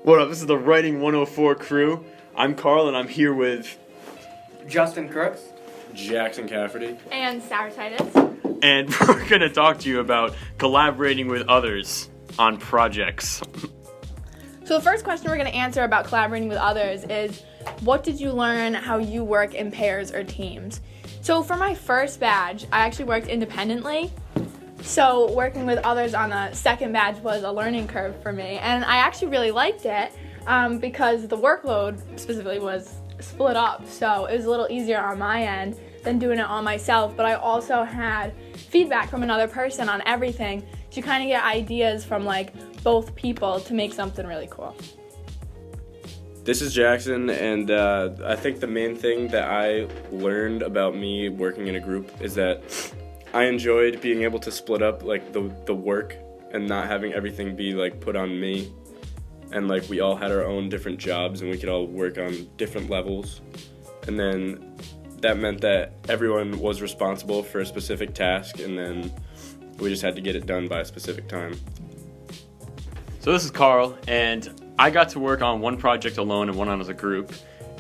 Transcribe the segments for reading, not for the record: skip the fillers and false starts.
What up? This is the Writing 104 crew. I'm Carl, and I'm here with Justin Crooks, Jackson Cafferty, and Sour Titus. And we're going to talk to you about collaborating with others on projects. So the first question we're going to answer about collaborating with others is, what did you learn how you work in pairs or teams? So for my first badge, I actually worked independently. So working with others on the second badge was a learning curve for me. And I actually really liked it because the workload specifically was split up. So it was a little easier on my end than doing it all myself. But I also had feedback from another person on everything to kind of get ideas from like both people to make something really cool. This is Jackson, and I think the main thing that I learned about me working in a group is that I enjoyed being able to split up like the work and not having everything be like put on me, and like we all had our own different jobs and we could all work on different levels, and then that meant that everyone was responsible for a specific task, and then we just had to get it done by a specific time. So this is Carl, and I got to work on one project alone and one on as a group.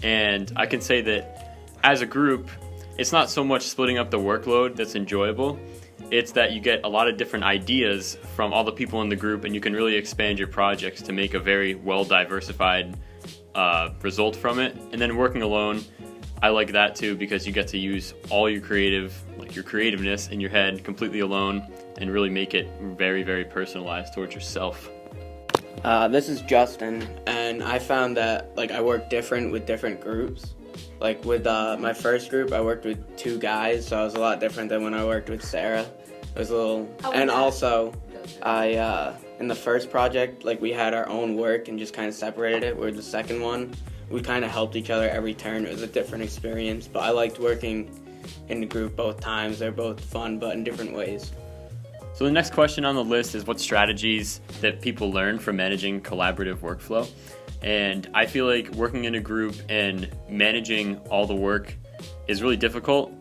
And I can say that as a group, it's not so much splitting up the workload that's enjoyable. It's that you get a lot of different ideas from all the people in the group, and you can really expand your projects to make a very well-diversified result from it. And then working alone, I like that too, because you get to use all your creativeness in your head completely alone and really make it very, very personalized towards yourself. This is Justin, and I found that like I work different with different groups. Like with my first group, I worked with two guys, so it was a lot different than when I worked with Sarah. It was a little, and also I in the first project, like we had our own work and just kind of separated it. Where the second one, we kind of helped each other every turn. It was a different experience, but I liked working in the group both times. They're both fun, but in different ways. So the next question on the list is what strategies that people learn from managing collaborative workflow. And I feel like working in a group and managing all the work is really difficult.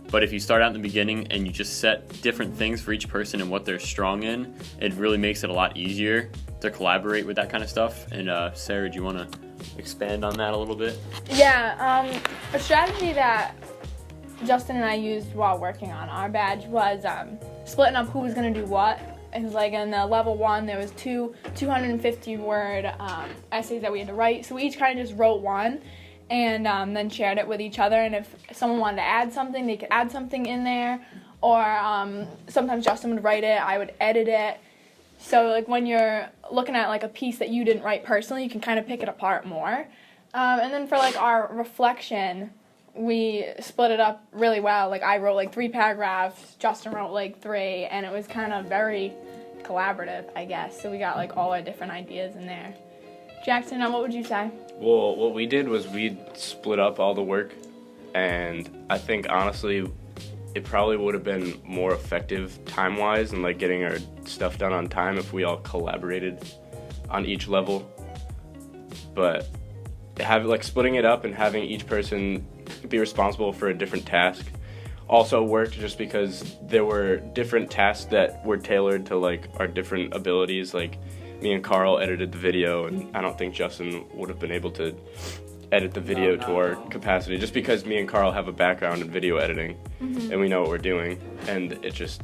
But if you start out in the beginning and you just set different things for each person and what they're strong in, it really makes it a lot easier to collaborate with that kind of stuff. And Sarah, do you want to expand on that a little bit? Yeah, a strategy that Justin and I used while working on our badge was splitting up who was going to do what. It was like in the level 1, there was two 250-word essays that we had to write. So we each kind of just wrote one and then shared it with each other. And if someone wanted to add something, they could add something in there. Or sometimes Justin would write it, I would edit it. So like when you're looking at like a piece that you didn't write personally, you can kind of pick it apart more. And then for like our reflection, we split it up really well. Like I wrote like 3 paragraphs, Justin wrote like 3, and it was kind of very collaborative, I guess. So we got like all our different ideas in there. Jackson, what would you say? Well, what we did was we split up all the work, and I think honestly it probably would have been more effective time-wise and like getting our stuff done on time if we all collaborated on each level. But splitting it up and having each person be responsible for a different task also worked, just because there were different tasks that were tailored to like our different abilities. Like me and Carl edited the video, and I don't think Justin would have been able to edit the video to our capacity, just because me and Carl have a background in video editing and we know what we're doing, and it just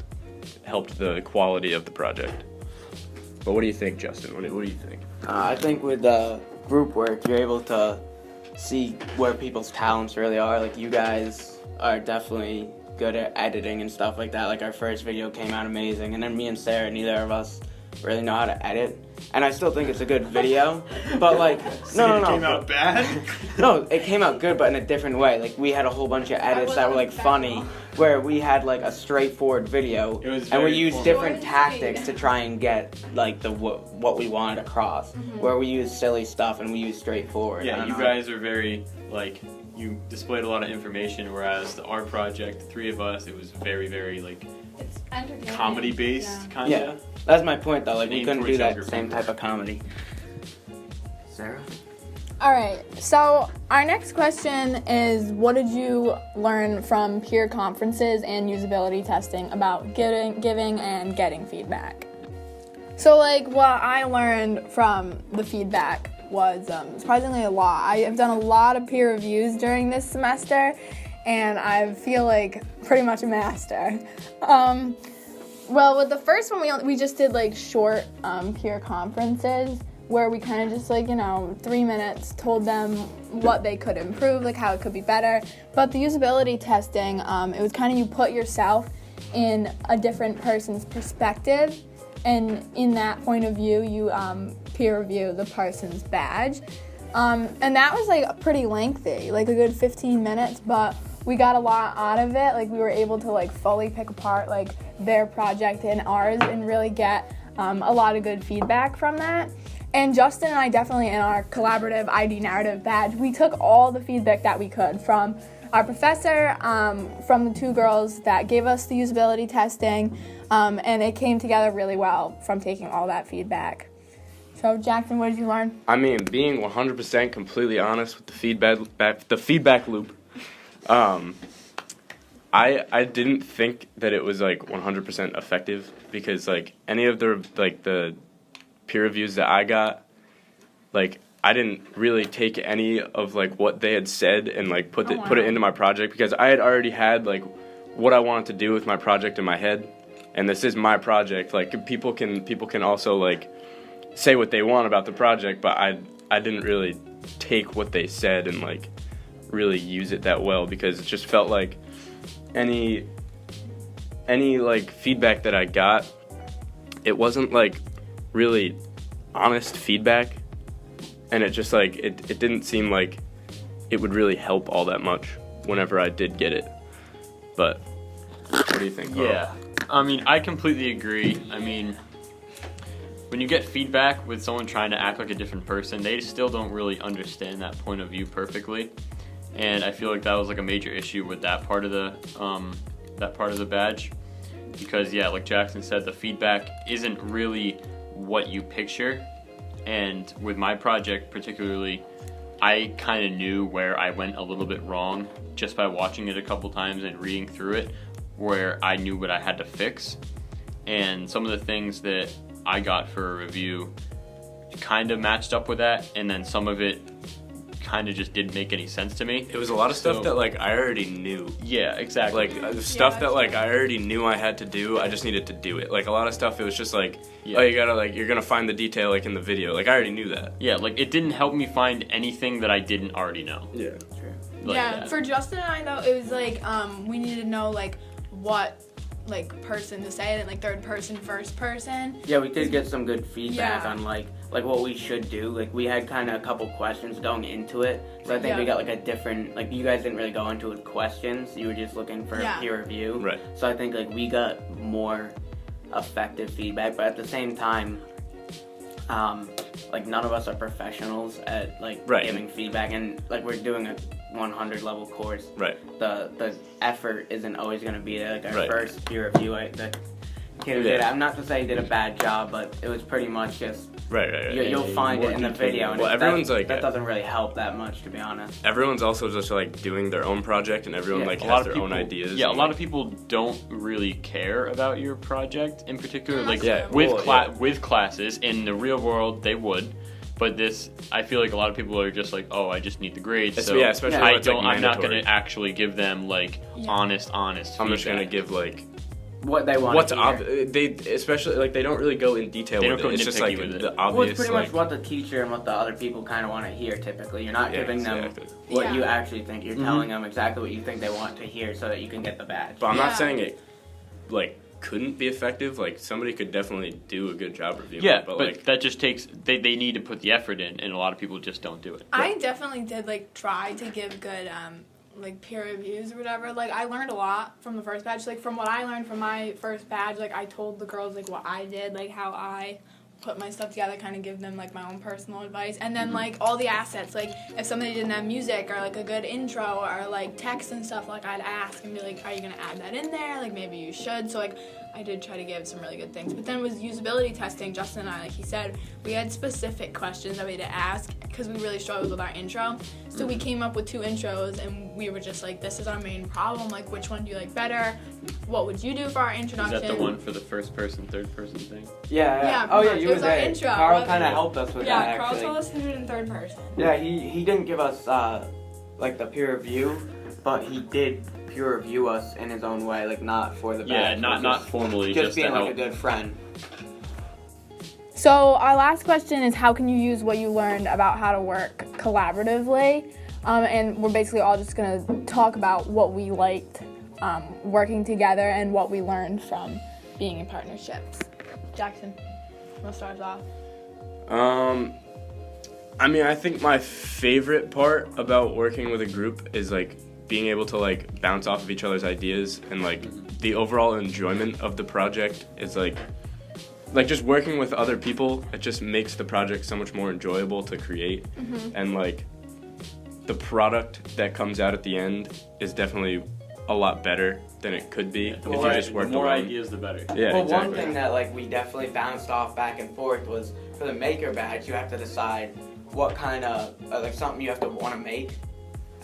helped the quality of the project. But what do you think, Justin? What do you think? I think with group work, you're able to see where people's talents really are. Like you guys are definitely good at editing and stuff like that. Like our first video came out amazing, and then me and Sarah, neither of us really know how to edit. And I still think it's a good video, but like no. It came out bad? No, it came out good, but in a different way. Like we had a whole bunch of edits that were like funny, where we had like a straightforward video, and we used different tactics to try and get like what we wanted across. Where we used silly stuff and we used straightforward. Yeah, you guys are very like, you displayed a lot of information, whereas the art project, the 3 of us, it was very, very like It's entertaining. comedy based, kind of. Yeah, that's my point though. Like we couldn't do that towards same younger type of comedy. Sarah? All right, so our next question is, what did you learn from peer conferences and usability testing about giving and getting feedback? So like what I learned from the feedback was surprisingly a lot. I have done a lot of peer reviews during this semester, and I feel like pretty much a master. Well, with the first one, we just did like short peer conferences where we kind of just 3 minutes told them what they could improve, like how it could be better. But the usability testing, it was kind of you put yourself in a different person's perspective, and in that point of view, you peer review the person's badge. And that was like pretty lengthy, like a good 15 minutes, but we got a lot out of it. Like we were able to like fully pick apart like their project and ours and really get a lot of good feedback from that. And Justin and I definitely, in our collaborative ID narrative badge, we took all the feedback that we could from our professor, from the 2 girls that gave us the usability testing, and it came together really well from taking all that feedback. So Jackson, what did you learn? I mean, being 100% completely honest with the feedback loop, I didn't think that it was like 100% effective, because like any of the peer reviews that I got, like I didn't really take any of like what they had said and like put it into my project, because I had already had like what I wanted to do with my project in my head, and this is my project. Like people can also like say what they want about the project, but I didn't really take what they said and like really use it that well, because it just felt like any like feedback that I got, it wasn't like really honest feedback, and it just like it didn't seem like it would really help all that much whenever I did get it. But what do you think, Carl? Yeah, I mean, I completely agree. I mean, when you get feedback with someone trying to act like a different person, they still don't really understand that point of view perfectly, and I feel like that was like a major issue with that part of the badge, because yeah, like Jackson said, the feedback isn't really what you picture. And with my project particularly, I kind of knew where I went a little bit wrong just by watching it a couple times and reading through it, where I knew what I had to fix. And some of the things that I got for a review kind of matched up with that, and then some of it kind of just didn't make any sense to me. It was a lot of stuff that like I already knew. Yeah, exactly. Like stuff that like I already knew I had to do. I just needed to do it. Like a lot of stuff, it was just like, oh, you gotta like, you're gonna find the detail like in the video. Like I already knew that. Yeah, like it didn't help me find anything that I didn't already know. Yeah. Like yeah, that. for Justin and I though, it was like we needed to know like what like person to say it in, like third person, first person. Yeah, we did get some good feedback Yeah. on like what we should do. Like we had kind of a couple questions going into it, so I think we got like a different, like you guys didn't really go into it with questions. You were just looking for a peer review. Right. So I think like we got more effective feedback, but at the same time, like none of us are professionals at like giving feedback, and like we're doing a 100 level course. Right. The effort isn't always going to be there. Like our Right. first peer review, the kid who did it, I'm not to say he did a bad job, but it was pretty much just Right. you'll find it in the video. And Well, everyone's like that doesn't really help that much, to be honest. Everyone's also just like doing their own project, and everyone like has their own ideas. Yeah, a and, lot like, of people don't really care about your project in particular. Like Yeah, with classes in the real world, they would. But this, I feel like a lot of people are just like, oh, I just need the grades. So especially when it's, like, I'm not going mandatory. to actually give them like honest I'm feedback. just gonna give like What they want. what's obvious. They especially like they don't really go in detail They with don't go it. It's just like nitpicky with it. the Well, obvious. it's pretty like, much what the teacher and what the other people kind of want to hear. Typically, you're not giving them exactly. what you actually think. You're telling them exactly what you think they want to hear, so that you can get the badge. But I'm Yeah. not saying it like couldn't be effective. Like somebody could definitely do a good job reviewing. Yeah, it, but but like that just takes they need to put the effort in, and a lot of people just don't do it. I definitely did like try to give good like peer reviews or whatever. Like I learned a lot from the first badge. Like from what I learned from my first badge, like I told the girls like what I did, like how I put my stuff together, kind of give them like my own personal advice, and then like all the assets, like if somebody didn't have music or like a good intro or like text and stuff, like I'd ask and be like, are you gonna add that in there? Like maybe you should. So like I did try to give some really good things. But then with usability testing, Justin and I, like he said, we had specific questions that we had to ask because we really struggled with our intro. So we came up with 2 intros, and we were just like, this is our main problem. Like, which one do you like better? What would you do for our introduction? Is that the one for the first person, third person thing? Yeah. Yeah, Oh, yeah, pretty you much. were It was our there. intro. Carl kind of helped us with that, Yeah, Carl actually. told us to do it in third person. Yeah, he didn't give us, like, the peer review, but he did peer review us in his own way, like, not for the Yeah, badge, not but formally, just just being to like help. a good friend. So our last question is, how can you use what you learned about how to work collaboratively? And we're basically all just going to talk about what we liked working together and what we learned from being in partnerships. Jackson, we'll start us off. I mean, I think my favorite part about working with a group is like being able to like bounce off of each other's ideas, and like the overall enjoyment of the project is like just working with other people. It just makes the project so much more enjoyable to create, and like the product that comes out at the end is definitely a lot better than it could be if you just worked the more alone. ideas, the better. Yeah, Well, exactly. one thing that like we definitely bounced off back and forth was for the maker badge, you have to decide what kind of like something you have to want to make,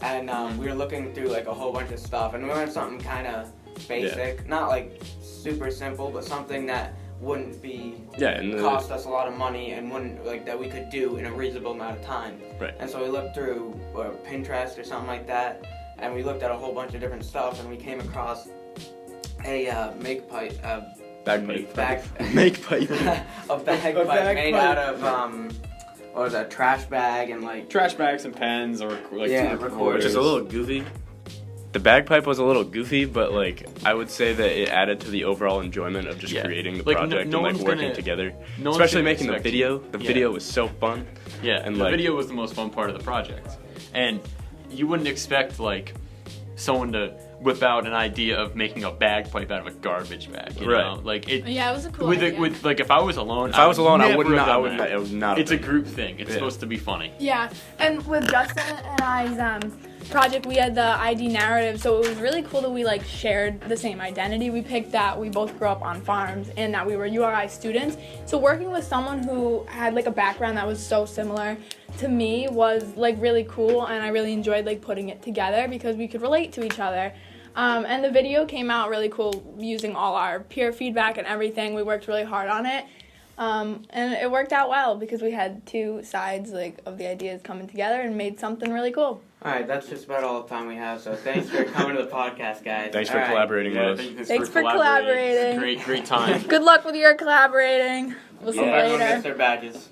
and we were looking through like a whole bunch of stuff, and we wanted something kind of basic, not like super simple, but something that wouldn't be and cost us a lot of money and wouldn't like that we could do in a reasonable amount of time. Right. And so we looked through Pinterest or something like that, and we looked at a whole bunch of different stuff, and we came across a make pipe, Bagpipe. make pipe. a bagpipe made out of what was that, trash bag and like Trash bags and pens, or like Yeah, two recorders. Which is a little goofy. The bagpipe was a little goofy, but like I would say that it added to the overall enjoyment of just Yeah. creating the Like, project no and like one's working gonna- together. no one's Especially gonna making the expect video. you. The Yeah. video was so fun. Yeah, And, the like- video was the most fun part of the project, and you wouldn't expect like someone to whip out an idea of making a bagpipe out of a garbage bag. You Right. know? Like it. Yeah, it was a cool With idea. it, with like if I was alone, If I was alone, I never would have not. I done would that. not. It was not. It's a thing. group thing. It's Yeah. supposed to be funny. Yeah, and with Justin and I's project, we had the ID narrative, so it was really cool that we like shared the same identity. We picked that we both grew up on farms and that we were URI students. So working with someone who had like a background that was so similar to me was like really cool, and I really enjoyed like putting it together because we could relate to each other. And the video came out really cool using all our peer feedback and everything. We worked really hard on it. And it worked out well because we had 2 sides like of the ideas coming together and made something really cool. Alright, that's just about all the time we have, so thanks for coming to the podcast, guys. Thanks for All right. collaborating Yeah, with us. Thanks for collaborating. Great time. Good luck with your collaborating. We'll see you Yeah, everyone later. gets their badges.